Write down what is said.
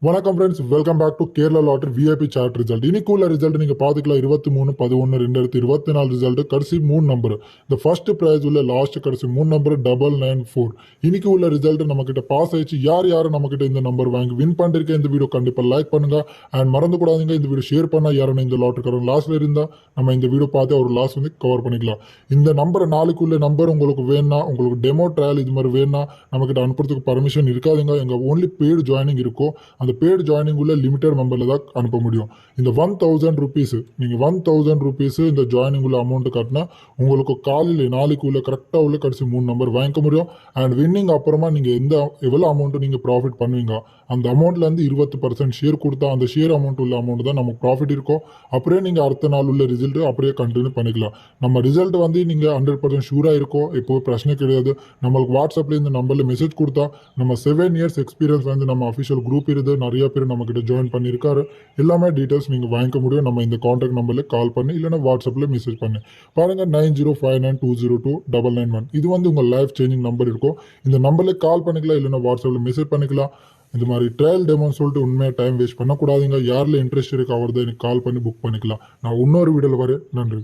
வணக்கம் friends, welcome back to Kerala lottery VIP chart result. இன்னைக்கு உள்ள ரிசல்ட் நீங்க பாத்துக்கலாம். 23/11/2024 ரிசல்ட். கடைசி 3 நம்பர். இந்த ஃபர்ஸ்ட் பிரைஸ் உள்ள லாஸ்ட் கடைசி 3 நம்பர் 994. இன்னைக்கு உள்ள ரிசல்ட் நம்ம கிட்ட பாஸ் ஆயிடுச்சு. யார் நம்ம கிட்ட இந்த நம்பர் வாங்கி வின் பண்ணிருக்கேன், இந்த வீடியோ கண்டிப்பா லைக் பண்ணுங்க. அண்ட் மறந்து கூடாதீங்க, இந்த வீடியோ ஷேர் பண்ணா யாரும் இந்த லாட்டரிக்காரங்க லாஸ்ட்ல இருந்தா நம்ம இந்த வீடியோ பார்த்து அவர் லாஸ் வந்து கவர் பண்ணிக்கலாம். இந்த நம்பர் நாளைக்குள்ள நம்பர் உங்களுக்கு வேணா, உங்களுக்கு டெமோ ட்ரையல் இது மாதிரி வேணா நம்ம கிட்ட அனுப்புறதுக்கு பர்மிஷன் இருக்காதுங்க. எங்க ஓன்லி பெய்டு ஜாயினிங் இருக்கும். அந்த பெய்டு ஜாயினிங் உள்ள லிமிடெட் மெம்பரில் தான் அனுப்ப முடியும். இந்த 1000 ருபீஸ் நீங்கள் 1000 ருபீஸ் இந்த ஜாயினிங் உள்ள அமௌண்ட் கட்டினா உங்களுக்கு காலையில் நாளைக்கு உள்ள கரெக்டாக உள்ள கடைசி 3 நம்பர் வாங்கிக்க முடியும். அண்ட் வின்னிங் அப்புறமா நீங்கள் எவ்வளோ அமௌண்ட்டு நீங்கள் ப்ராஃபிட் பண்ணுவீங்க அந்த அமௌண்ட்லேருந்து 20% ஷேர் கொடுத்தா அந்த ஷேர் அமௌண்ட் உள்ள அமௌண்ட் தான் நமக்கு ப்ராஃபிட் இருக்கும். அப்படியே நீங்கள் அடுத்த நாள் உள்ள ரிசல்ட்டு அப்படியே கண்டினியூ பண்ணிக்கலாம். நம்ம ரிசல்ட் வந்து நீங்கள் 100% ஷூராக இருக்கும். இப்போ பிரச்சனை கிடையாது. நம்மளுக்கு வாட்ஸ்அப்பில் இந்த நம்பரில் மெசேஜ் கொடுத்தா நம்ம 7 இயர்ஸ் எக்ஸ்பீரியன்ஸ் வந்து நம்ம அஃபிஷியல் குரூப் இருக்குது. நிறைய பேர் நம்ம கிட்ட ஜாயின் பண்ணியிருக்காரு. எல்லாமே டீட்டெயில்ஸ் நீங்கள் வாங்கிக்க முடியும். நம்ம இந்த கான்டாக்ட் நம்பரில் கால் பண்ணி இல்லைன்னா வாட்ஸ்அப்பில் மெசேஜ் பண்ணி பாருங்கள். 9059202991 இது வந்து உங்கள் லைஃப் சேஞ்சிங் நம்பர் இருக்கும். இந்த நம்பரில் கால் பண்ணிக்கலாம், இல்லைன்னா வாட்ஸ்அப்பில் மெசேஜ் பண்ணிக்கலாம். இந்த மாதிரி ட்ரையல் டெமோன்னு சொல்லிட்டு உண்மையாக டைம் வேஸ்ட் பண்ணக்கூடாதுங்க. யாரில் இன்ட்ரெஸ்ட் இருக்கு அவர் தான் எனக்கு கால் பண்ணி புக் பண்ணிக்கலாம். நான் இன்னொரு வீடியோவில் வரேன். நன்றி.